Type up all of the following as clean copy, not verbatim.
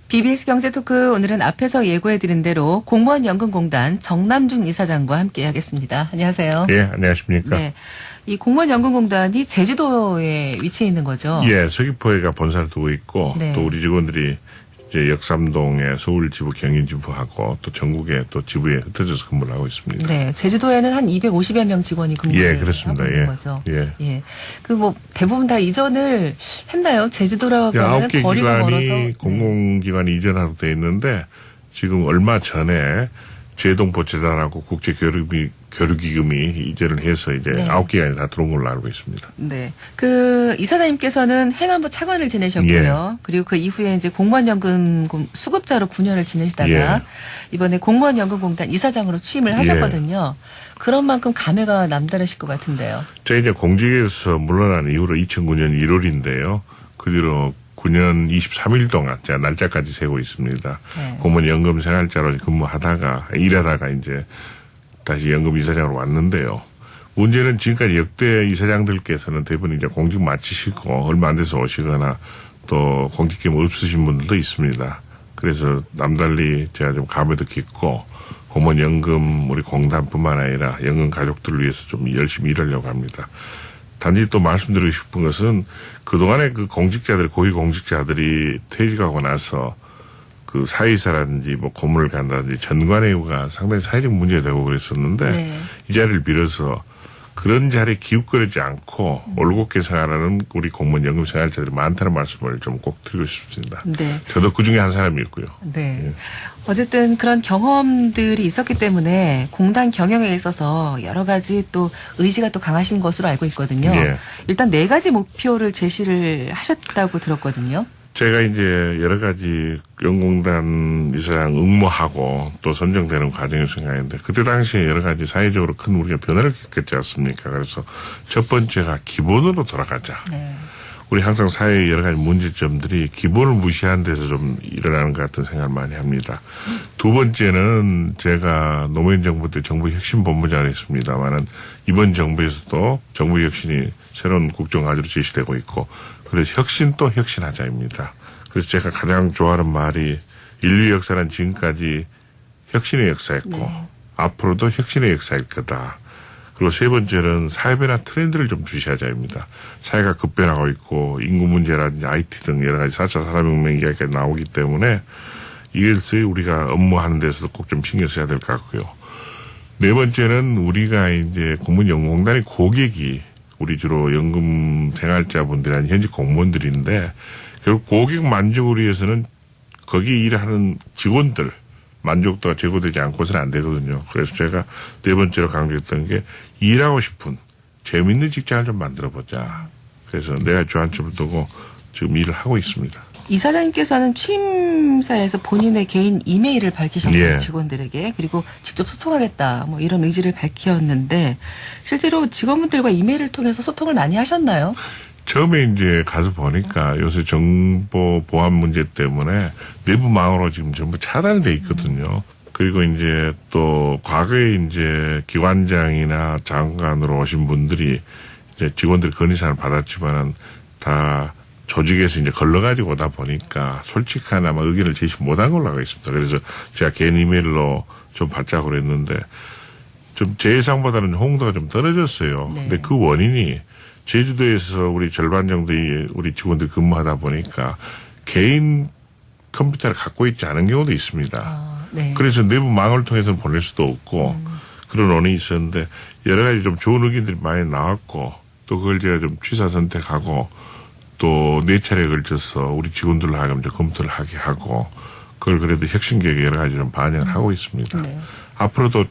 BBS 경제토크 오늘은 앞에서 예고해드린 대로 공무원연금공단 정남중 이사장과 함께하겠습니다. 안녕하세요. 예, 안녕하십니까. 네, 이 공무원연금공단이 제주도에 위치해 있는 거죠. 예, 서귀포에가 본사를 두고 있고 네. 또 우리 직원들이 이제 역삼동에 서울 지부, 경인 지부하고 또 전국에 또 지부에 흩어져서 근무를 하고 있습니다. 네, 제주도에는 한 250여 명 직원이 근무를 예, 그렇습니다. 하고 있는 예. 거죠. 예. 예, 그 뭐 대부분 다 이전을 했나요? 제주도라고 하면 9개 거리가 멀어서. 기관이 공공기관이 이전하도록 돼 있는데 지금 얼마 전에 제동보채단하고 국제교류기금이 이전을 해서 이제 네. 9기관이 다 들어온 걸로 알고 있습니다. 네. 그 이사장님께서는 행안부 차관을 지내셨고요. 그리고 그 이후에 이제 공무원연금 수급자로 9년을 지내시다가 예. 이번에 공무원연금공단 이사장으로 취임을 하셨거든요. 그런 만큼 감회가 남다르실 것 같은데요. 제가 이제 공직에서 물러난 이후로 2009년 1월인데요. 그 뒤로 9년 23일 동안 제가 날짜까지 세고 있습니다. 네. 공무원 연금 생활자로 일하다가 이제 다시 연금 이사장으로 왔는데요. 문제는 지금까지 역대 이사장들께서는 대부분 이제 공직 마치시고 얼마 안 돼서 오시거나 또 공직 경험 없으신 분들도 있습니다. 그래서 남달리 제가 좀 감회도 깊고 공무원 연금 우리 공단뿐만 아니라 연금 가족들을 위해서 좀 열심히 일하려고 합니다. 단지 또 말씀드리고 싶은 것은 그동안에 그 공직자들, 고위 공직자들이 퇴직하고 나서 그 사회이사라든지 뭐 고문을 간다든지 전관예우가 상당히 사회적 문제가 되고 그랬었는데 네. 이 자리를 빌어서 그런 자리에 기웃거리지 않고 올곧게 생활하는 우리 공무원 연금 생활자들이 많다는 말씀을 좀 꼭 드리고 싶습니다. 네. 저도 그 중에 한 사람이었고요. 네. 예. 어쨌든 그런 경험들이 있었기 때문에 공단 경영에 있어서 여러 가지 또 의지가 또 강하신 것으로 알고 있거든요. 예. 일단 4가지 목표를 제시를 하셨다고 들었거든요. 제가 이제 여러 가지 연공단 이사장 응모하고 또 선정되는 과정에서 생각했는데 그때 당시에 여러 가지 사회적으로 큰 우리가 변화를 겪었지 않습니까? 그래서 첫 번째가 기본으로 돌아가자. 네. 우리 항상 사회의 여러 가지 문제점들이 기본을 무시한 데서 좀 일어나는 것 같은 생각을 많이 합니다. 두 번째는 제가 노무현 정부 때 정부 혁신본부장을 했습니다만은 이번 정부에서도 정부 혁신이 새로운 국정과제로 제시되고 있고 그래서 혁신 또 혁신하자입니다. 그래서 제가 가장 좋아하는 말이 인류 역사는 지금까지 혁신의 역사였고 네. 앞으로도 혁신의 역사일 거다. 그리고 세 번째는 사회변화 트렌드를 좀 주시하자입니다. 사회가 급변하고 있고 인구 문제라든지 IT 등 여러 가지 4차 산업혁명 이야기가 나오기 때문에 이것을 우리가 업무하는 데서도 꼭 좀 신경 써야 될 것 같고요. 네 번째는 우리가 이제 공무원연금공단의 고객이 우리 주로 연금 생활자분들이 아닌 현직 공무원들인데 결국 고객 만족을 위해서는 거기 일하는 직원들 만족도가 제고되지 않고서는 안 되거든요. 그래서 제가 네 번째로 강조했던 게 일하고 싶은 재밌는 직장을 좀 만들어보자. 그래서 내가 주안점을 두고 지금 일을 하고 있습니다. 이사장님께서는 취임사에서 본인의 개인 이메일을 밝히셨어요. 예. 직원들에게. 그리고 직접 소통하겠다. 뭐 이런 의지를 밝혔는데 실제로 직원분들과 이메일을 통해서 소통을 많이 하셨나요? 처음에 이제 가서 보니까 요새 정보 보안 문제 때문에 내부망으로 지금 전부 차단이 돼 있거든요. 그리고 이제 또 과거에 이제 기관장이나 장관으로 오신 분들이 이제 직원들 건의사를 받았지만은 다 조직에서 이제 걸러가지고 오다 보니까 솔직한 아마 의견을 제시 못한 걸로 알고 있습니다. 그래서 제가 개인 이메일로 좀 받자고 그랬는데 좀 제 예상보다는 홍도가 좀 떨어졌어요. 네. 근데 그 원인이 제주도에서 우리 절반 정도의 우리 직원들이 근무하다 보니까 개인 컴퓨터를 갖고 있지 않은 경우도 있습니다. 아, 네. 그래서 내부 망을 통해서는 보낼 수도 없고 그런 원인이 있었는데 여러 가지 좀 좋은 의견들이 많이 나왔고 또 그걸 제가 좀 취사 선택하고 또 4차례에 걸쳐서 우리 직원들로 하여금 좀 검토를 하게 하고 그걸 그래도 혁신계획에 여러 가지 좀 반영을 하고 있습니다. 네. 앞으로도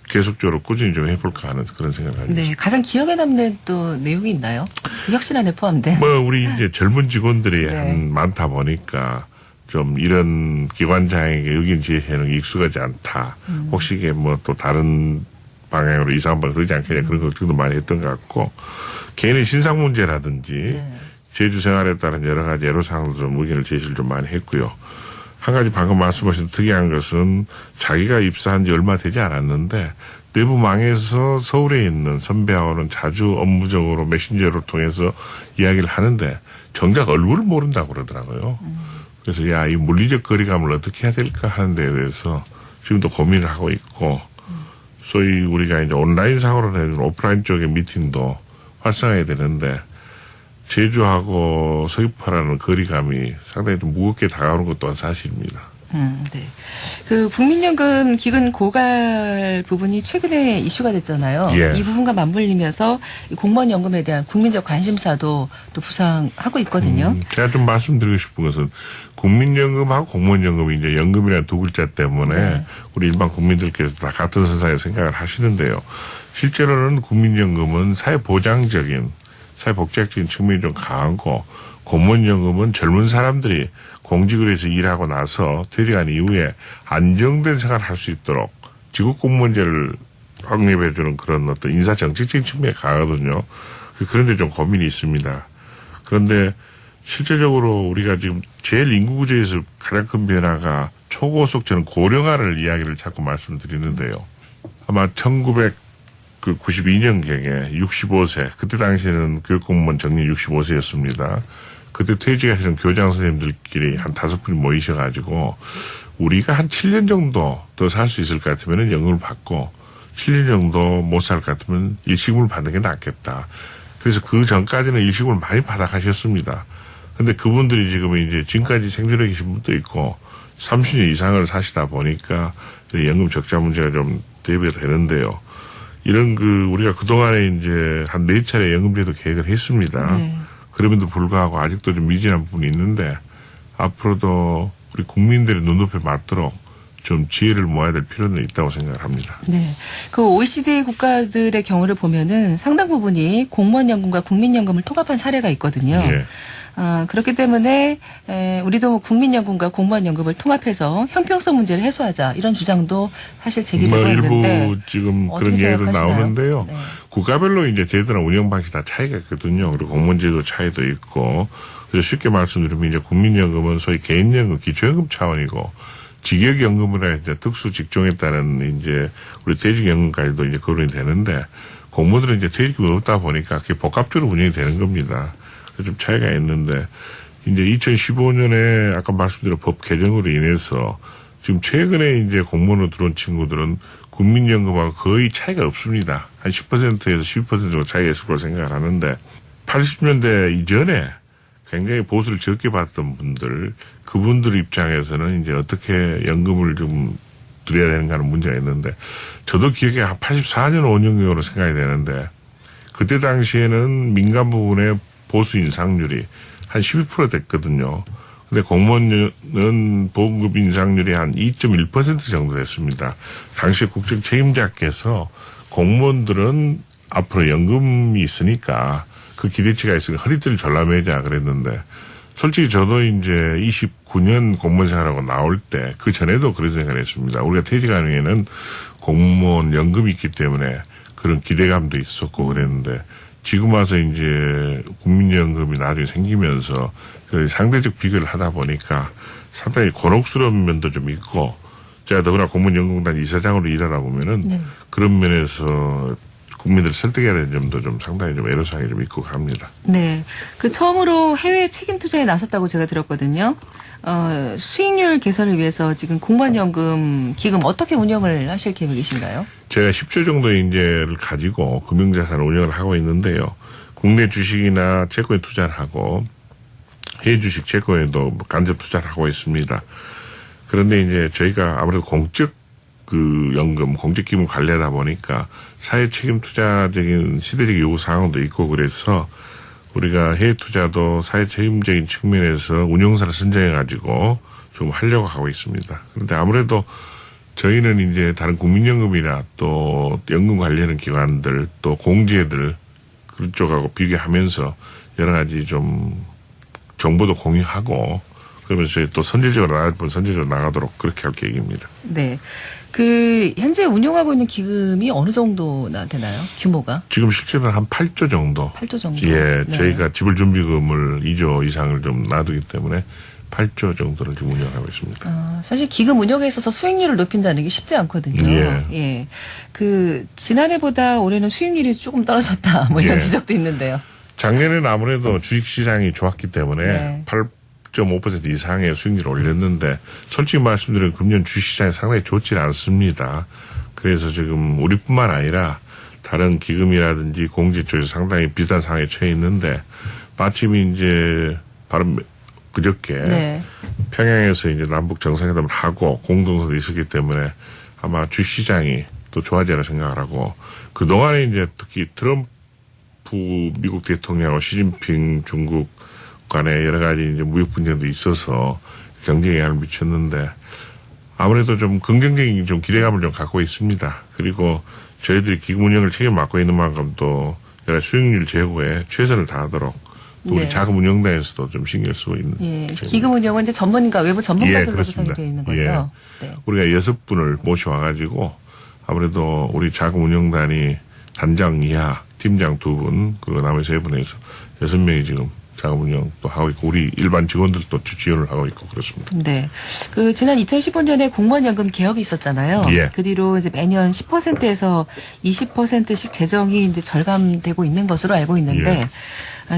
계속적으로 꾸준히 좀 해볼까 하는 그런 생각을 하고 네. 있습니다. 가장 기억에 남는 또 내용이 있나요? 혁신 안에 포함된. 뭐 우리 이제 젊은 직원들이 네. 한 많다 보니까 좀 이런 기관장에게 의견 제시하는 게 익숙하지 않다. 혹시 이게 뭐 또 다른 방향으로 이상한 방향 그러지 않겠냐 그런 걱정도 많이 했던 것 같고 개인의 신상 문제라든지 네. 제주 생활에 따른 여러 가지 애로사항도 좀 의견을 제시를 좀 많이 했고요. 한 가지 방금 말씀하신 특이한 것은 자기가 입사한 지 얼마 되지 않았는데 내부망에서 서울에 있는 선배하고는 자주 업무적으로 메신저를 통해서 이야기를 하는데 정작 얼굴을 모른다고 그러더라고요. 그래서 야, 이 물리적 거리감을 어떻게 해야 될까 하는 데에 대해서 지금도 고민을 하고 있고 소위 우리가 이제 온라인상으로 내는 오프라인 쪽의 미팅도 활성화해야 되는데 제주하고 서귀포라는 거리감이 상당히 좀 무겁게 다가오는 것 또한 사실입니다. 네. 그 국민연금 기금 고갈 부분이 최근에 이슈가 됐잖아요. 예. 이 부분과 맞물리면서 이 공무원 연금에 대한 국민적 관심사도 또 부상하고 있거든요. 제가 좀 말씀드리고 싶은 것은 국민연금하고 공무원연금이 이제 연금이라는 두 글자 때문에 네. 우리 일반 국민들께서 다 같은 선상에 생각을 하시는데요. 실제로는 국민연금은 사회보장적인 사회복지학적인 측면이 좀 강하고 공무원연금은 젊은 사람들이 공직을 해서 일하고 나서 퇴직한 이후에 안정된 생활을 할 수 있도록 지급공무원제를 확립해주는 그런 어떤 인사정책적인 측면이 강하거든요. 그런데 좀 고민이 있습니다. 그런데 실제적으로 우리가 지금 제일 인구구조에서 가장 큰 변화가 초고속 저는 고령화를 이야기를 자꾸 말씀드리는데요. 아마 1992년경에 65세, 그때 당시에는 교육공무원 정년 65세였습니다. 그때 퇴직하시는 교장 선생님들끼리 한 5분이 모이셔가지고 우리가 한 7년 정도 더 살 수 있을 것 같으면 연금을 받고 7년 정도 못 살 것 같으면 일시금을 받는 게 낫겠다. 그래서 그 전까지는 일시금을 많이 받아가셨습니다. 근데 그분들이 지금 이제 지금까지 생존해 계신 분도 있고 30년 이상을 사시다 보니까 연금 적자 문제가 좀 대비가 되는데요. 이런 우리가 그동안에 이제 한 4차례 연금제도 계획을 했습니다. 그럼에도 불구하고 아직도 좀 미진한 부분이 있는데 앞으로도 우리 국민들의 눈높이에 맞도록 좀 지혜를 모아야 될 필요는 있다고 생각을 합니다. 네. 그 OECD 국가들의 경우를 보면은 상당 부분이 공무원연금과 국민연금을 통합한 사례가 있거든요. 예. 그렇기 때문에 우리도 국민연금과 공무원연금을 통합해서 형평성 문제를 해소하자 이런 주장도 사실 제기되고 있는데 일부 지금 그런 어떻게 얘기도 생각하시나요? 나오는데요. 네. 국가별로 이제 제도나 운영 방식 다 차이가 있거든요. 그리고 공무원제도 차이도 있고 그래서 쉽게 말씀드리면 이제 국민연금은 소위 개인연금, 기초연금 차원이고 직역연금이라 이제 특수 직종에 따른 이제 우리 퇴직연금까지도 이제 거론이 되는데 공무원들은 이제 퇴직금이 없다 보니까 그게 복합적으로 운영이 되는 겁니다. 좀 차이가 있는데 이제 2015년에 아까 말씀드린 법 개정으로 인해서 지금 최근에 이제 공무원으로 들어온 친구들은 국민연금하고 거의 차이가 없습니다. 한 10%에서 12% 정도 차이가 있을 거라고 생각을 하는데 80년대 이전에 굉장히 보수를 적게 받던 분들 그분들 입장에서는 이제 어떻게 연금을 좀 드려야 되는가 하는 문제가 있는데 저도 기억에 한 84년 5년경으로 생각이 되는데 그때 당시에는 민간 부분에 보수 인상률이 한 12% 됐거든요. 근데 공무원은 보험급 인상률이 한 2.1% 정도 됐습니다. 당시 국정 책임자께서 공무원들은 앞으로 연금이 있으니까 그 기대치가 있으니까 허리띠를 졸라매자 그랬는데 솔직히 저도 이제 29년 공무원 생활하고 나올 때 그 전에도 그런 생각을 했습니다. 우리가 퇴직하는 에는 공무원 연금이 있기 때문에 그런 기대감도 있었고 그랬는데 지금 와서 이제 국민연금이 나중에 생기면서 그 상대적 비교를 하다 보니까 상당히 곤혹스러운 면도 좀 있고 제가 더구나 공무원연금단 이사장으로 일하다 보면은 그런 면에서 국민들을 설득해야 되는 점도 좀 상당히 좀 애로사항이 좀 있고 합니다. 네. 그 처음으로 해외 책임 투자에 나섰다고 제가 들었거든요. 수익률 개선을 위해서 지금 공무원연금 기금 어떻게 운영을 하실 계획이신가요? 제가 10조 정도의 인재를 가지고 금융자산 운영을 하고 있는데요. 국내 주식이나 채권에 투자를 하고 해외 주식 채권에도 간접 투자를 하고 있습니다. 그런데 이제 저희가 아무래도 공적 연금, 공적기금을 관리하다 보니까 사회 책임 투자적인 시대적 요구 사항도 있고 그래서 우리가 해외 투자도 사회 책임적인 측면에서 운용사를 선정해가지고 좀 하려고 하고 있습니다. 그런데 아무래도 저희는 이제 다른 국민연금이나 또 연금 관리하는 기관들 또 공제들 그쪽하고 비교하면서 여러 가지 좀 정보도 공유하고 그러면서 또 선제적으로 나가도록 그렇게 할 계획입니다. 네. 그 현재 운용하고 있는 기금이 어느 정도나 되나요? 규모가? 지금 실제로는 한 8조 정도. 8조 정도. 예, 네. 저희가 지불준비금을 2조 이상을 좀 놔두기 때문에 8조 정도를 지금 운영하고 있습니다. 사실 기금 운영에 있어서 수익률을 높인다는 게 쉽지 않거든요. 예. 그 지난해보다 올해는 수익률이 조금 떨어졌다. 뭐 이런 예. 지적도 있는데요. 작년에는 아무래도 주식시장이 좋았기 때문에 네. 10.5% 이상의 수익률을 올렸는데 솔직히 말씀드리면 금년 주식시장이 상당히 좋지 않습니다. 그래서 지금 우리뿐만 아니라 다른 기금이라든지 공제 쪽에서 상당히 비슷한 상황에 처해 있는데 마침 이제 바로 그저께 네. 평양에서 이제 남북 정상회담을 하고 공동선도 있었기 때문에 아마 주시장이 또 좋아지리라 생각을 하고 그동안에 이제 특히 트럼프 미국 대통령하고 시진핑 중국 간에 여러 가지 이제 무역 분쟁도 있어서 경제에 영향을 미쳤는데 아무래도 좀 긍정적인 좀 기대감을 좀 갖고 있습니다. 그리고 저희들이 기금 운영을 책임 맡고 있는 만큼 또 여러 수익률 제고에 최선을 다하도록 또 우리 네. 자금 운영단에서도 좀 신경 쓰고 있는. 예. 기금 운영은 이제 전문가, 외부 전문가들로 그렇습니다. 구성이 되어 있는 거죠. 네. 우리가 6분을 모셔와가지고 아무래도 우리 자금 운영단이 단장 이하 팀장 2분 그리고 나머지 3분에서 6명이 지금 자금 운영 또 하고 있고 우리 일반 직원들도 지원을 하고 있고 그렇습니다. 네. 그 지난 2015년에 공무원연금 개혁이 있었잖아요. 예. 그 뒤로 이제 매년 10%에서 20%씩 재정이 이제 절감되고 있는 것으로 알고 있는데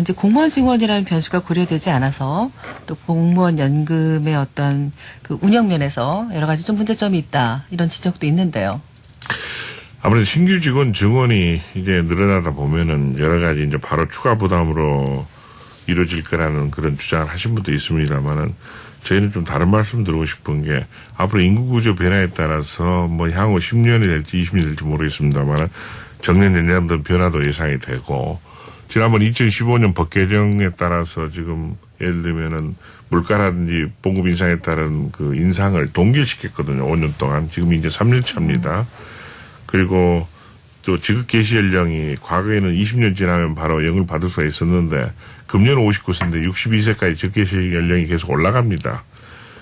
이제 공무원 증원이라는 변수가 고려되지 않아서 또 공무원 연금의 어떤 그 운영 면에서 여러 가지 좀 문제점이 있다 이런 지적도 있는데요. 아무래도 신규 직원 증원이 이제 늘어나다 보면은 여러 가지 이제 바로 추가 부담으로 이루어질 거라는 그런 주장을 하신 분도 있습니다만은 저희는 좀 다른 말씀 드리고 싶은 게 앞으로 인구 구조 변화에 따라서 뭐 향후 10년이 될지 20년이 될지 모르겠습니다만은 정년 연장 등 변화도 예상이 되고 지난번 2015년 법 개정에 따라서 지금 예를 들면은 물가라든지 봉급 인상에 따른 그 인상을 동결시켰거든요. 5년 동안. 지금 이제 3년 차입니다. 그리고 또 지급 개시 연령이 과거에는 20년 지나면 바로 연금을 받을 수가 있었는데 금년은 59세인데 62세까지 지급 개시 연령이 계속 올라갑니다.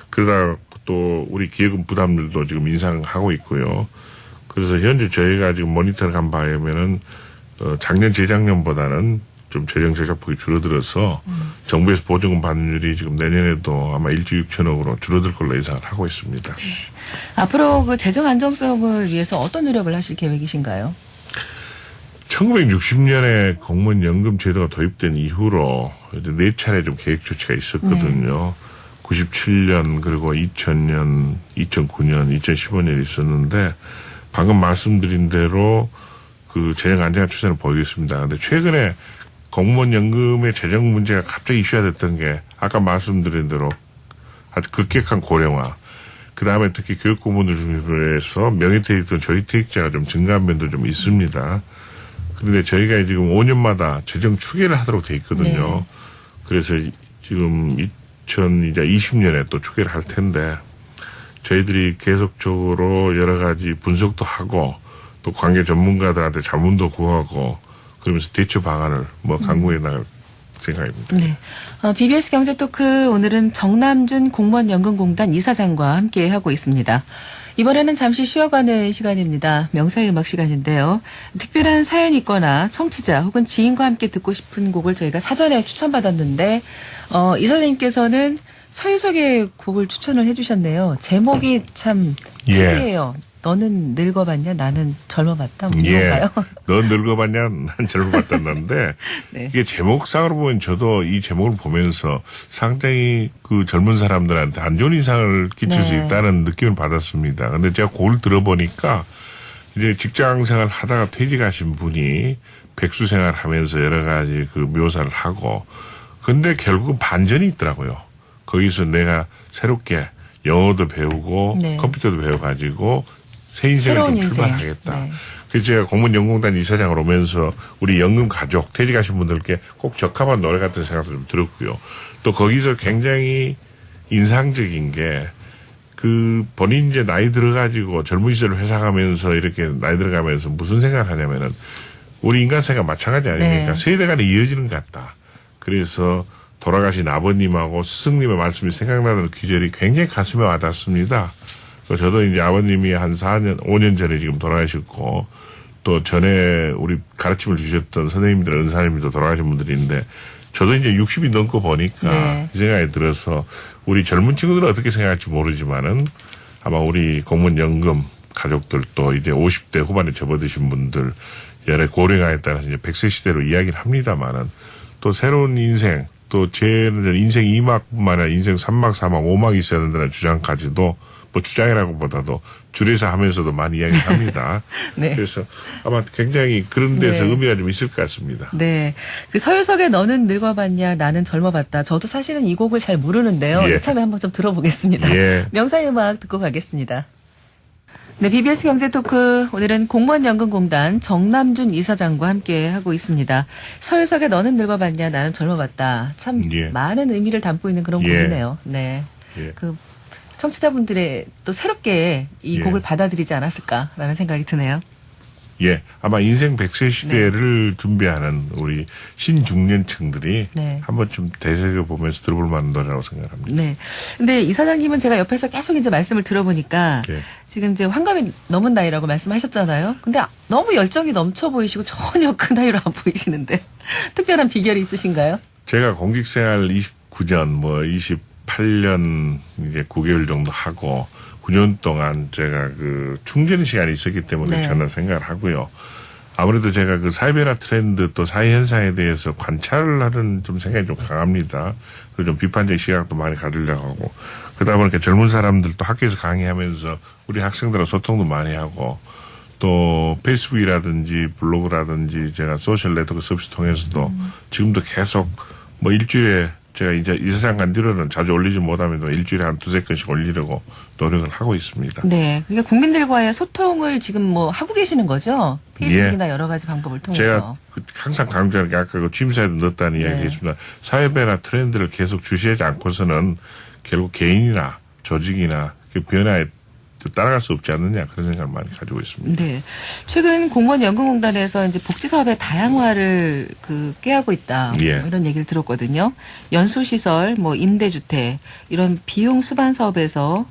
그러다 또 우리 기여금 부담률도 지금 인상하고 있고요. 그래서 현재 저희가 지금 모니터를 한 바에 의하면은 작년 재작년보다는 좀 재정 제작폭이 줄어들어서 정부에서 보조금 받는 율이 지금 내년에도 아마 1조 6천억으로 줄어들 걸로 예상을 하고 있습니다. 앞으로 그 재정 안정성을 위해서 어떤 노력을 하실 계획이신가요? 1960년에 공무원 연금 제도가 도입된 이후로 이제 4차례 좀 계획 조치가 있었거든요. 97년 그리고 2000년, 2009년, 2015년이 있었는데 방금 말씀드린 대로 그 재정 안정화 추세를 보이겠습니다. 근데 최근에 공무원 연금의 재정 문제가 갑자기 이슈가 됐던 게 아까 말씀드린 대로 아주 급격한 고령화 그 다음에 특히 교육 공무원들 중심으로 해서 명예퇴직든 조직퇴직자가 좀 증가한 면도 좀 있습니다. 그런데 저희가 지금 5년마다 재정 추계를 하도록 돼 있거든요. 네. 그래서 지금 2020년에 또 추계를 할 텐데 저희들이 계속적으로 여러 가지 분석도 하고 또 관계 전문가들한테 자문도 구하고 그러면서 대처 방안을 강구해 나갈 생각입니다. 네. BBS 경제토크 오늘은 정남준 공무원연금공단 이사장과 함께 하고 있습니다. 이번에는 잠시 쉬어가는 시간입니다. 명사의 음악 시간인데요. 특별한 사연이 있거나 청취자 혹은 지인과 함께 듣고 싶은 곡을 저희가 사전에 추천받았는데 이사장님께서는 서유석의 곡을 추천을 해주셨네요. 제목이 참 특이해요. 너는 늙어봤냐? 나는 젊어봤다. 뭐 이런가요? 너 늙어봤냐? 난 젊어봤다는데 네. 이게 제목상으로 보면 저도 이 제목을 보면서 상당히 그 젊은 사람들한테 안 좋은 인상을 끼칠 수 있다는 느낌을 받았습니다. 근데 제가 곡을 들어보니까 이제 직장 생활 하다가 퇴직하신 분이 백수 생활 하면서 여러 가지 그 묘사를 하고 근데 결국은 반전이 있더라고요. 거기서 내가 새롭게 영어도 배우고 컴퓨터도 배워가지고 새 인생을 좀 출발하겠다. 네. 그래서 제가 공무원연금공단 이사장을 오면서 우리 연금 가족 퇴직하신 분들께 꼭 적합한 노래 같은 생각도 좀 들었고요. 또 거기서 굉장히 인상적인 게 그 본인 이제 나이 들어가지고 젊은 시절 회사 가면서 이렇게 나이 들어가면서 무슨 생각을 하냐면은 우리 인간사가 마찬가지 아닙니까? 세대 간에 이어지는 것 같다. 그래서 돌아가신 아버님하고 스승님의 말씀이 생각나는 귀절이 굉장히 가슴에 와닿습니다. 저도 이제 아버님이 한 4년, 5년 전에 지금 돌아가셨고, 또 전에 우리 가르침을 주셨던 선생님들, 은사님들도 돌아가신 분들인데, 저도 이제 60이 넘고 보니까 이 생각이 들어서, 우리 젊은 친구들은 어떻게 생각할지 모르지만은, 아마 우리 공무원연금 가족들도 이제 50대 후반에 접어드신 분들, 여러 고령화에 따라서 이제 100세 시대로 이야기를 합니다만은, 또 새로운 인생, 또 쟤는 인생 2막뿐만 아니라 인생 3막, 4막, 5막 있어야 된다는 주장까지도 뭐 주장이라고보다도 줄여서 하면서도 많이 이야기합니다. 네. 그래서 아마 굉장히 그런 데서 네. 의미가 좀 있을 것 같습니다. 네. 그 서유석의 너는 늙어봤냐 나는 젊어봤다. 저도 사실은 이 곡을 잘 모르는데요. 예. 이참에 한번 좀 들어보겠습니다. 예. 명사의 음악 듣고 가겠습니다. 네, BBS 경제토크 오늘은 공무원연금공단 정남준 이사장과 함께 하고 있습니다. 서유석의 너는 늙어봤냐 나는 젊어봤다. 참 예. 많은 의미를 담고 있는 그런 예. 곡이네요. 네. 예. 그 청취자분들의 또 새롭게 이 예. 곡을 받아들이지 않았을까라는 생각이 드네요. 예, 아마 인생 100세 시대를 준비하는 우리 신중년층들이 네. 한번 좀 되새겨보면서 들어볼 만한 노래라고 생각합니다. 네. 근데 이사장님은 제가 옆에서 계속 이제 말씀을 들어보니까 예. 지금 이제 환갑이 넘은 나이라고 말씀하셨잖아요. 근데 너무 열정이 넘쳐 보이시고 전혀 그 나이로 안 보이시는데 특별한 비결이 있으신가요? 제가 공직생활 29년, 뭐 28년 이제 9개월 정도 하고 9년 동안 제가 그 충전 시간이 있었기 때문에 네. 저는 생각을 하고요. 아무래도 제가 그 사회변화 트렌드 또 사회 현상에 대해서 관찰을 하는 좀 생각이 좀 강합니다. 그리고 좀 비판적 시각도 많이 가지려고 하고 그러다 보니까 젊은 사람들도 학교에서 강의하면서 우리 학생들하고 소통도 많이 하고 또 페이스북이라든지 블로그라든지 제가 소셜 네트워크 서비스 통해서도 지금도 계속 뭐 일주일에 제가 이제 이사장 간 뒤로는 자주 올리지 못하면 일주일에 한 2-3건씩 올리려고 노력을 하고 있습니다. 네. 그러니까 국민들과의 소통을 지금 뭐 하고 계시는 거죠? 페이스북이나 여러 가지 방법을 통해서. 제가 항상 강조하는 게 아까 그 취임사에도 넣었다는 이야기 했습니다. 사회변화 트렌드를 계속 주시하지 않고서는 결국 개인이나 조직이나 그 변화에 따라갈 수 없지 않느냐 그런 생각을 많이 가지고 있습니다. 네. 최근 공무원연금공단에서 이제 복지사업의 다양화를 꾀하고 있다. 예. 뭐 이런 얘기를 들었거든요. 연수시설, 뭐 임대주택 이런 비용 수반 사업에서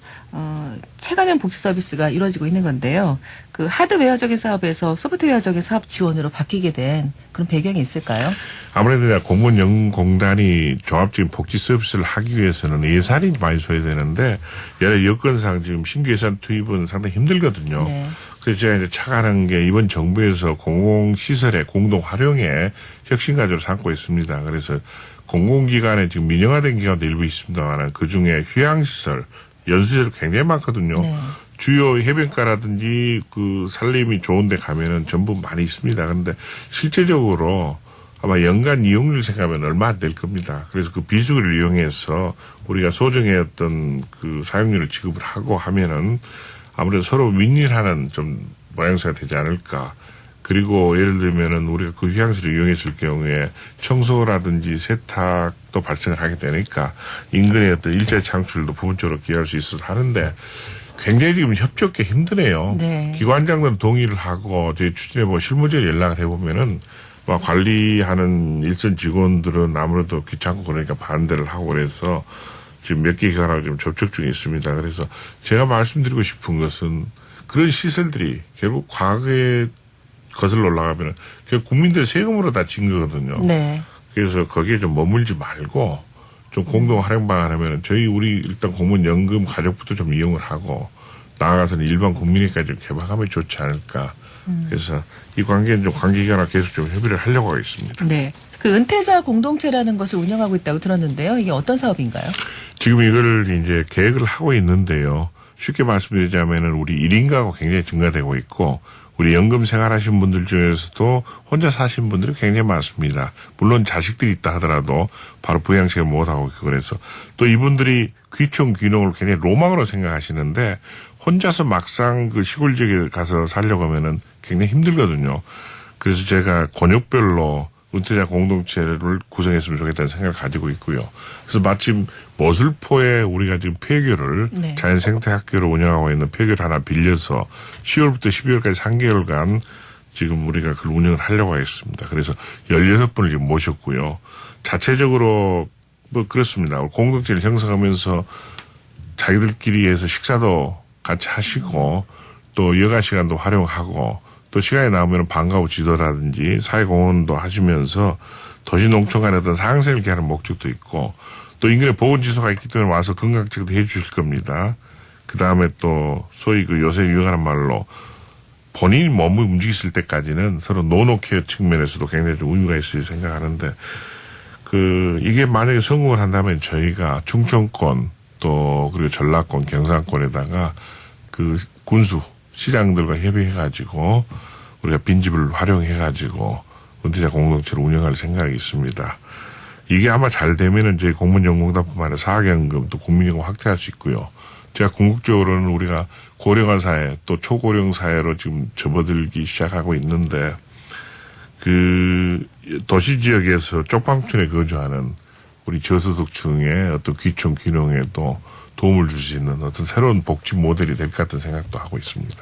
체감형 복지 서비스가 이루어지고 있는 건데요. 그 하드웨어적인 사업에서 소프트웨어적인 사업 지원으로 바뀌게 된 그런 배경이 있을까요? 아무래도 공무원연금공단이 종합적인 복지 서비스를 하기 위해서는 예산이 많이 소요되는데 여러 여건상 지금 신규 예산 투입은 상당히 힘들거든요. 네. 그래서 제가 이제 착안한 게 이번 정부에서 공공시설의 공동 활용에 혁신과제로 삼고 있습니다. 그래서 공공기관에 지금 민영화된 기관도 일부 있습니다만 그중에 휴양시설, 연수시설 굉장히 많거든요. 네. 주요 해변가라든지 그 살림이 좋은 데 가면은 전부 많이 있습니다. 그런데 실제적으로 아마 연간 이용률 생각하면 얼마 안 될 겁니다. 그래서 그 비수기를 이용해서 우리가 소정의 어떤 그 사용료를 지급을 하고 하면은 아무래도 서로 윈윈하는 좀 모양새가 되지 않을까. 그리고 예를 들면은 우리가 그 휴양지를 이용했을 경우에 청소라든지 세탁도 발생을 하게 되니까 인근의 어떤 일자리 창출도 부분적으로 기여할 수 있어서 하는데 굉장히 지금 협조하기 힘드네요. 네. 기관장들은 동의를 하고 저희 추진해보고 실무적으로 연락을 해보면은 막 관리하는 일선 직원들은 아무래도 귀찮고 그러니까 반대를 하고 그래서 지금 몇 개 기관하고 지금 접촉 중에 있습니다. 그래서 제가 말씀드리고 싶은 것은 그런 시설들이 결국 과거에 거슬러 올라가면은 결국 국민들 세금으로 다 진 거거든요. 네. 그래서 거기에 좀 머물지 말고 좀 공동 활용 방안하면은 우리 일단 공무원 연금 가족부터 좀 이용을 하고 나아가서는 일반 국민에까지 좀 개방하면 좋지 않을까. 그래서 이 관계는 좀 관계기관과 계속 좀 협의를 하려고 하고 있습니다. 네. 그 은퇴자 공동체라는 것을 운영하고 있다고 들었는데요. 이게 어떤 사업인가요? 지금 이걸 이제 계획을 하고 있는데요. 쉽게 말씀드리자면은 우리 1인 가구 굉장히 증가되고 있고 우리 연금 생활하신 분들 중에서도 혼자 사신 분들이 굉장히 많습니다. 물론 자식들이 있다 하더라도 바로 부양책을 못하고 있고 그래서 또 이분들이 귀촌 귀농을 굉장히 로망으로 생각하시는데 혼자서 막상 그 시골 지역에 가서 살려고 하면은 굉장히 힘들거든요. 그래서 제가 권역별로 은퇴자 공동체를 구성했으면 좋겠다는 생각을 가지고 있고요. 그래서 마침 모슬포에 우리가 지금 폐교를 네. 자연생태학교를 운영하고 있는 폐교를 하나 빌려서 10월부터 12월까지 3개월간 지금 우리가 그걸 운영을 하려고 하겠습니다. 그래서 16분을 지금 모셨고요. 자체적으로 뭐 그렇습니다. 공동체를 형성하면서 자기들끼리 해서 식사도 같이 하시고 또 여가 시간도 활용하고 또 시간이 나오면 방과후 지도라든지 사회공헌도 하시면서 도시농촌 간의 어떤 상생을 기하는 목적도 있고 또 인근에 보건지소가 있기 때문에 와서 건강체크도 해 주실 겁니다. 그 다음에 또 소위 그 요새 유행하는 말로 본인이 몸을 움직였을 때까지는 서로 노노케어 측면에서도 굉장히 좀 의미가 있을 생각하는데 이게 만약에 성공을 한다면 저희가 충청권 또 그리고 전라권, 경상권에다가 그 군수 시장들과 협의해가지고 우리가 빈집을 활용해가지고 은퇴자 공동체를 운영할 생각이 있습니다. 이게 아마 잘 되면은 저희 공무원연금공단뿐만 아니라 사학연금 또 국민연금 확대할 수 있고요. 제가 궁극적으로는 우리가 고령화 사회 또 초고령 사회로 지금 접어들기 시작하고 있는데 그 도시 지역에서 쪽방촌에 거주하는 우리 저소득층의 어떤 귀촌 귀농에 또 도움을 줄 수 있는 어떤 새로운 복지 모델이 될 것 같은 생각도 하고 있습니다.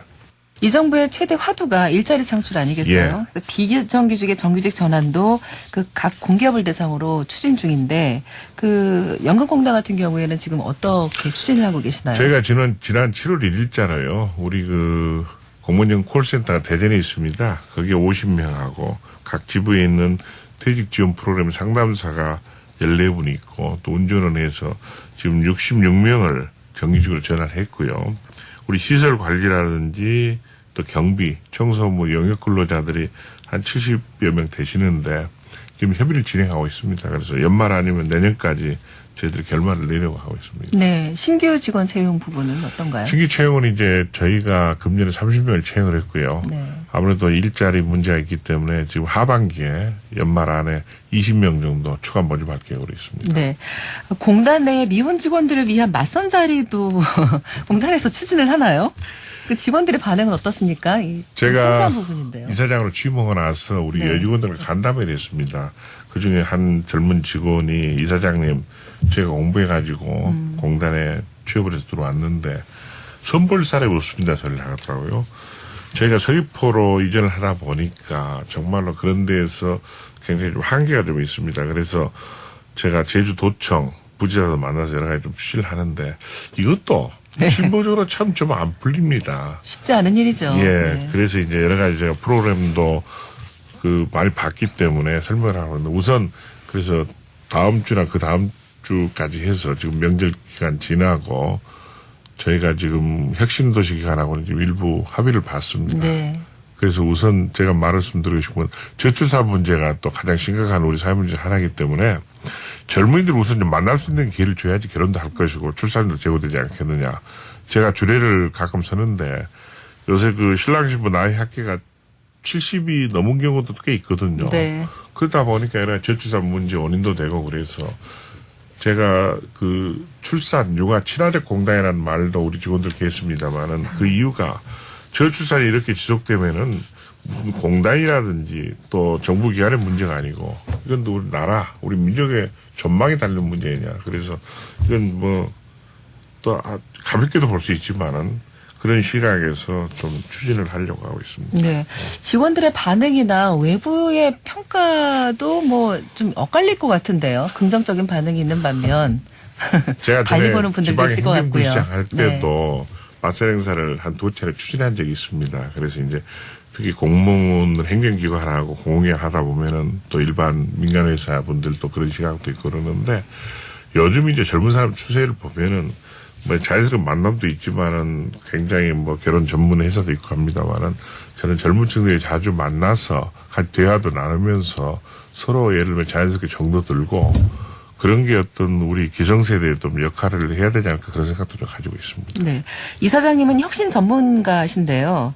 이 정부의 최대 화두가 일자리 창출 아니겠어요? 예. 그래서 비정규직의 정규직 전환도 그 각 공기업을 대상으로 추진 중인데 그 연금공단 같은 경우에는 지금 어떻게 추진을 하고 계시나요? 저희가 지난 7월 1일자로요. 우리 그 공무원연 콜센터가 대전에 있습니다. 거기에 50명하고 각 지부에 있는 퇴직 지원 프로그램 상담사가 14분이 있고 또 운전을 해서 지금 66명을 정규직으로 전환했고요. 우리 시설 관리라든지 또 경비, 청소 뭐 영역 근로자들이 한 70여 명 되시는데 지금 협의를 진행하고 있습니다. 그래서 연말 아니면 내년까지 저희들이 결말을 내려고 하고 있습니다. 네, 신규 직원 채용 부분은 어떤가요? 신규 채용은 이제 저희가 금년에 30명을 채용을 했고요. 네. 아무래도 일자리 문제가 있기 때문에 지금 하반기에 연말 안에 20명 정도 추가 모집할 계획으로 있습니다. 네. 공단 내 미혼 직원들을 위한 맞선 자리도 공단에서 추진을 하나요? 그 직원들의 반응은 어떻습니까? 제가 생소한 부분인데요. 이사장으로 취임하고 나서 우리 네. 여직원들과 간담회를 했습니다. 그중에 한 젊은 직원이 이사장님 제가 공부해가지고 공단에 취업을 해서 들어왔는데 선볼 사례가 없습니다 소리를 하더라고요. 저희가 서귀포로 이전을 하다 보니까 정말로 그런 데에서 굉장히 좀 한계가 좀 있습니다. 그래서 제가 제주도청 부지사도 만나서 여러 가지 좀 추진을 하는데 이것도 네. 실무적으로 참 좀 안 풀립니다. 쉽지 않은 일이죠. 예. 네. 그래서 이제 여러 가지 제가 프로그램도 그 많이 봤기 때문에 설명을 하고 있는데 우선 그래서 다음 주나 그 다음 주까지 해서 지금 명절 기간 지나고 저희가 지금 혁신도시 기간하고는 지금 일부 합의를 봤습니다. 네. 그래서 우선 제가 말씀드리고 싶은 건 저출산 문제가 또 가장 심각한 우리 사회 문제 하나이기 때문에 젊은이들 우선 좀 만날 수 있는 기회를 줘야지 결혼도 할 것이고 출산도 제고되지 않겠느냐. 제가 주례를 가끔 서는데 요새 그 신랑 신부 나이 합계가 70이 넘은 경우도 꽤 있거든요. 네. 그러다 보니까 여러 저출산 문제 원인도 되고 그래서 제가 그 출산 육아 친화적 공단이라는 말도 우리 직원들께 했습니다만은 그 이유가 저출산이 이렇게 지속되면은 무슨 공단이라든지 또 정부 기관의 문제가 아니고 이건 또 우리 나라 우리 민족의 전망이 달린 문제냐. 그래서 이건 뭐 또 가볍게도 볼 수 있지만은 그런 시각에서 좀 추진을 하려고 하고 있습니다. 네. 직원들의 반응이나 외부의 평가도 뭐 좀 엇갈릴 것 같은데요. 긍정적인 반응이 있는 반면 제가 관리 전에 보는 분들도 있을 것 지방행정부 같고요. 시작할 때도 맞선 행사를 한 2차례 추진한 적이 있습니다. 그래서 이제 특히 공무원 행정기관하고 공공기관 하다 보면은 또 일반 민간회사 분들도 그런 시각도 있고 그러는데 요즘 이제 젊은 사람 추세를 보면은 뭐 자연스러운 만남도 있지만은 굉장히 뭐 결혼 전문 회사도 있고 합니다만은 저는 젊은 층들이 자주 만나서 같이 대화도 나누면서 서로 예를 들면 자연스럽게 정도 들고 그런 게 어떤 우리 기성세대의 좀 역할을 해야 되지 않을까 그런 생각도 좀 가지고 있습니다. 네. 이사장님은 혁신 전문가신데요.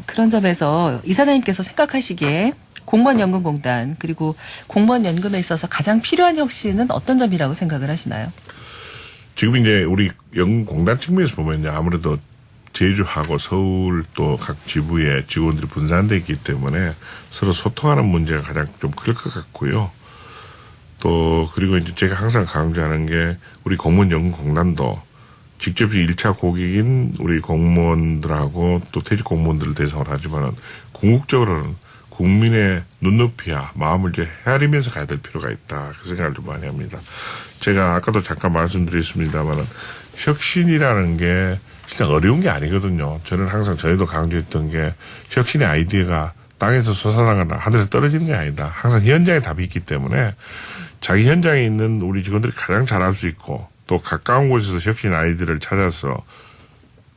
그런 점에서 이사장님께서 생각하시기에 공무원연금공단 그리고 공무원연금에 있어서 가장 필요한 혁신은 어떤 점이라고 생각을 하시나요? 지금 이제 우리 연금공단 측면에서 보면요. 아무래도 제주하고 서울 또 각 지부에 직원들이 분산되어 있기 때문에 서로 소통하는 문제가 가장 좀 클 것 같고요. 또 그리고 이제 제가 항상 강조하는 게 우리 공무원연금공단도 직접적 1차 고객인 우리 공무원들하고 또 퇴직 공무원들을 대상으로 하지만은 궁극적으로는 국민의 눈높이와 마음을 이제 헤아리면서 가야 될 필요가 있다. 그 생각을 좀 많이 합니다. 제가 아까도 잠깐 말씀드렸습니다만은 혁신이라는 게 진짜 어려운 게 아니거든요. 저는 항상 저희도 강조했던 게 혁신의 아이디어가 땅에서 솟아나거나 하늘에서 떨어지는 게 아니다. 항상 현장에 답이 있기 때문에 자기 현장에 있는 우리 직원들이 가장 잘할 수 있고 또 가까운 곳에서 혁신 아이디어를 찾아서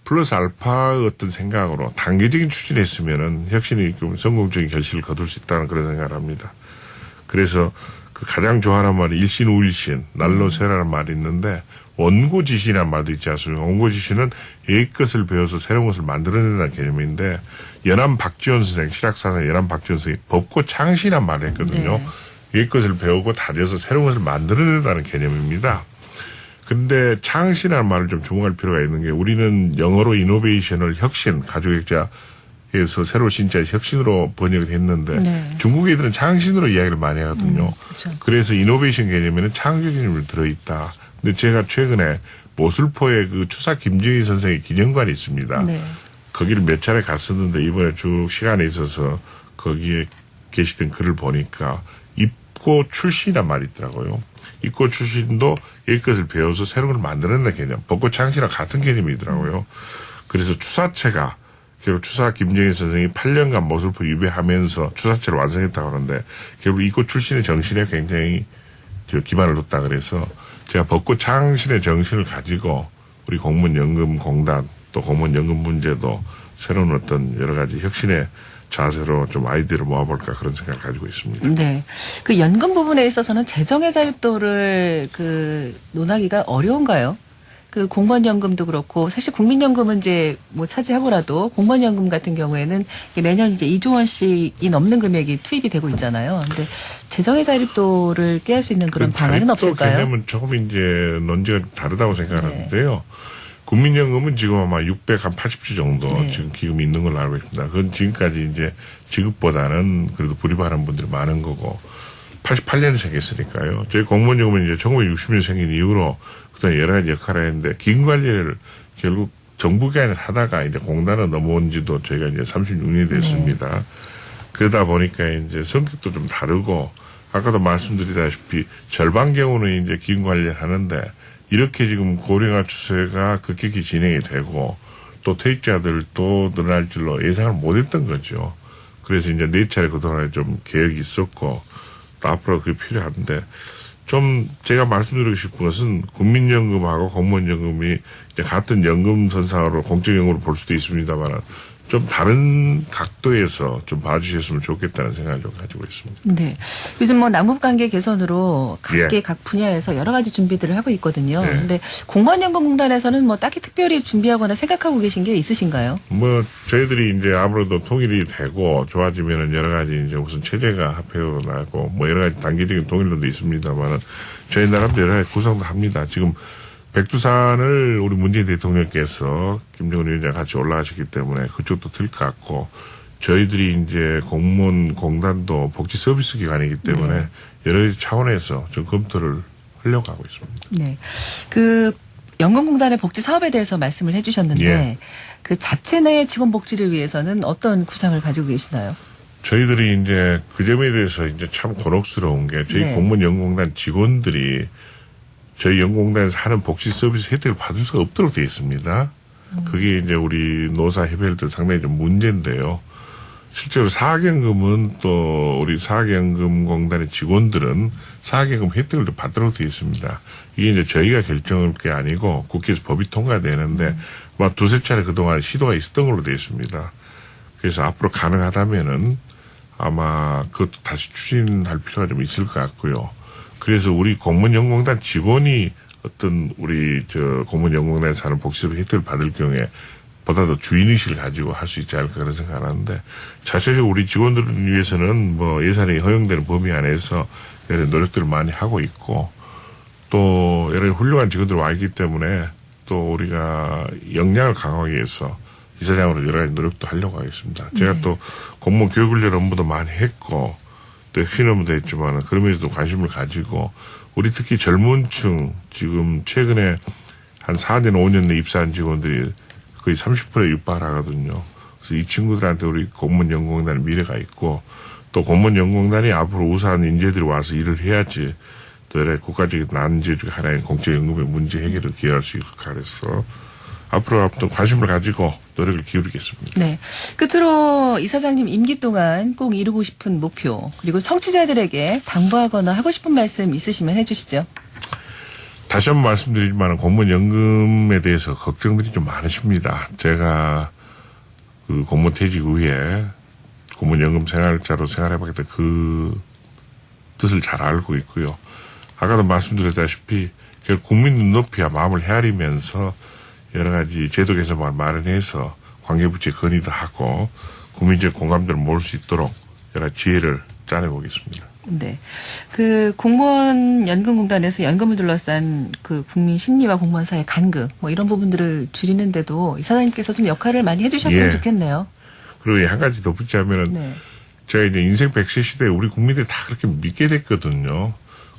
플러스 알파의 어떤 생각으로 단계적인 추진했으면은 혁신이 좀 성공적인 결실을 거둘 수 있다는 그런 생각을 합니다. 그래서 그 가장 좋아하는 말이 일신우일신, 날로새라는 말이 있는데 원고지신이라는 말도 있지 않습니까? 원고지신은 옛 것을 배워서 새로운 것을 만들어낸다는 개념인데 연암 박지원 선생, 실학사상 연암 박지원 선생이 법고창시란 말을 했거든요. 네. 옛 것을 배우고 다져서 새로운 것을 만들어낸다는 개념입니다. 근데 창시라는 말을 좀 주목할 필요가 있는 게 우리는 영어로 이노베이션을 혁신, 가족액자에서 새로 신자 혁신으로 번역을 했는데 네. 중국 애들은 창신으로 이야기를 많이 하거든요. 그렇죠. 그래서 이노베이션 개념에는 창조 개념이 들어있다. 근데 제가 최근에 모술포에 그 추사 김정희 선생의 기념관이 있습니다. 네. 거기를 몇 차례 갔었는데 이번에 쭉 시간이 있어서 거기에 게시된 글을 보니까 입고 출신이란 말이 있더라고요. 입고 출신도 옛 것을 배워서 새로운 걸 만들어낸다 개념. 벚꽃 창시랑 같은 개념이더라고요. 그래서 추사체가 결국 추사 김정희 선생이 8년간 모술포 유배하면서 추사체를 완성했다고 하는데 결국 입고 출신의 정신에 굉장히 기반을 뒀다 그래서 제가 벚꽃 창신의 정신을 가지고 우리 공무원연금공단 또 공무원연금 문제도 새로운 어떤 여러 가지 혁신의 자세로 좀 아이디어를 모아볼까 그런 생각을 가지고 있습니다. 네. 그 연금 부분에 있어서는 재정의 자유도를 논하기가 어려운가요? 그 공무원연금도 그렇고 사실 국민연금은 이제 뭐 차지하고라도 공무원연금 같은 경우에는 매년 이제 2조 원씩이 넘는 금액이 투입이 되고 있잖아요. 근데 재정의 자유도를 꾀할 수 있는 그런 방안은 없을까요? 개념은 조금 이제 논지가 다르다고 생각하는데요. 국민연금은 지금 아마 680조 정도 네. 지금 기금이 있는 걸로 알고 있습니다. 그건 지금까지 이제 지급보다는 그래도 불입하는 분들이 많은 거고 88년에 생겼으니까요. 저희 공무원연금은 이제 1960년 생긴 이후로 그다음에 여러 가지 역할을 했는데 기금 관리를 결국 정부 기관을 하다가 이제 공단을 넘어온 지도 저희가 이제 36년이 됐습니다. 네. 그러다 보니까 이제 성격도 좀 다르고 아까도 말씀드리다시피 절반 경우는 이제 기금 관리를 하는데 이렇게 지금 고령화 추세가 급격히 진행이 되고 또 퇴직자들도 늘어날 줄로 예상을 못했던 거죠. 그래서 이제 4차례 그동안에 좀 계획이 있었고 또 앞으로 그게 필요한데 좀 제가 말씀드리고 싶은 것은 국민연금하고 공무원연금이 이제 같은 연금선상으로 공적연금으로 볼 수도 있습니다만 좀 다른 각도에서 좀 봐주셨으면 좋겠다는 생각을 좀 가지고 있습니다. 네. 요즘 뭐 남북관계 개선으로 각계 각 분야에서 여러 가지 준비들을 하고 있거든요. 예. 근데 공무원연금공단에서는 뭐 딱히 특별히 준비하거나 생각하고 계신 게 있으신가요? 뭐 저희들이 이제 아무래도 통일이 되고 좋아지면은 여러 가지 이제 무슨 체제가 합해로 나고 뭐 여러 가지 단계적인 통일론도 있습니다만은 저희 나라도 여러 가지 구성도 합니다. 지금 백두산을 우리 문재인 대통령께서 김정은 위원장 같이 올라가셨기 때문에 그쪽도 들 것 같고 저희들이 이제 공무원 공단도 복지 서비스 기관이기 때문에 네. 여러 가지 차원에서 좀 검토를 하려고 하고 있습니다. 네. 그 연금공단의 복지 사업에 대해서 말씀을 해주셨는데 예. 그 자체 내 직원 복지를 위해서는 어떤 구상을 가지고 계시나요? 저희들이 이제 그 점에 대해서 이제 참 곤혹스러운 게 저희 네. 공무원연금공단 직원들이 저희 연금공단에서 하는 복지 서비스 혜택을 받을 수가 없도록 되어 있습니다. 그게 이제 우리 노사 협회들 상당히 좀 문제인데요. 실제로 사학연금은 또 우리 사학연금공단의 직원들은 사학연금 혜택을 또 받도록 되어 있습니다. 이게 이제 저희가 결정할 게 아니고 국회에서 법이 통과되는데 아마 두세 차례 그동안 시도가 있었던 걸로 되어 있습니다. 그래서 앞으로 가능하다면은 아마 그것도 다시 추진할 필요가 좀 있을 것 같고요. 그래서 우리 공무원연금공단 직원이 어떤 우리 공무원연금공단에서 하는 복지서비스 혜택을 받을 경우에 보다 더 주인의식을 가지고 할 수 있지 않을까 그런 생각을 하는데 자체적으로 우리 직원들을 위해서는 뭐 예산이 허용되는 범위 안에서 여러 노력들을 많이 하고 있고 또 여러 훌륭한 직원들이 와 있기 때문에 또 우리가 역량을 강화하기 위해서 이사장으로 여러 가지 노력도 하려고 하겠습니다. 제가 네. 또 공무원 교육훈련 업무도 많이 했고 또 혁신 업무도 했지만 그러면서도 관심을 가지고 우리 특히 젊은 층 지금 최근에 한 4년 5년 내 입사한 직원들이 거의 30%에 육박하거든요. 그래서 이 친구들한테 우리 공무원연금공단의 미래가 있고 또 공무원연금공단이 앞으로 우수한 인재들이 와서 일을 해야지 또 여러 국가적인 난제 중에 하나인 공적연금의 문제 해결을 기여할 수 있을 것 같아서 앞으로 관심을 가지고 노력을 기울이겠습니다. 네. 끝으로 이사장님 임기 동안 꼭 이루고 싶은 목표 그리고 청취자들에게 당부하거나 하고 싶은 말씀 있으시면 해주시죠. 다시 한번 말씀드리지만 공무원연금에 대해서 걱정들이 좀 많으십니다. 제가 그 공무원 퇴직 후에 공무원연금 생활자로 생활해봤기 때문에 그 뜻을 잘 알고 있고요. 아까도 말씀드렸다시피 결국 국민 눈높이와 마음을 헤아리면서 여러 가지 제도 개선을 마련해서 관계부처에 건의도 하고 국민적 공감대를 모을 수 있도록 여러 지혜를 짜내보겠습니다. 네. 그 공무원 연금공단에서 연금을 둘러싼 그 국민 심리와 공무원 사이의 간극 뭐 이런 부분들을 줄이는데도 이사장님께서 좀 역할을 많이 해주셨으면 예. 좋겠네요. 그리고 한 가지 덧붙이자면은 네. 제가 이제 인생 100세 시대에 우리 국민들이 다 그렇게 믿게 됐거든요.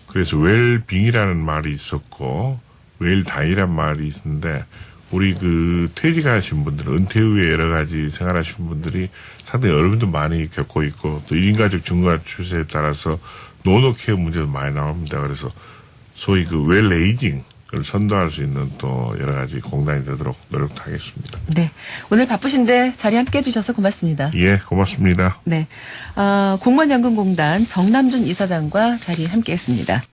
그래서 웰빙이라는 말이 있었고 웰다이란 말이 있는데 우리 그 퇴직하신 분들, 은퇴 후에 여러 가지 생활하신 분들이 상당히 어려움도 많이 겪고 있고 또 1인 가족 증가 추세에 따라서 노노 케어 문제도 많이 나옵니다. 그래서 소위 그 웰에이징을 선도할 수 있는 또 여러 가지 공단이 되도록 노력하겠습니다. 네. 오늘 바쁘신데 자리 함께 해주셔서 고맙습니다. 예, 고맙습니다. 네. 공무원연금공단 정남준 이사장과 자리 함께 했습니다.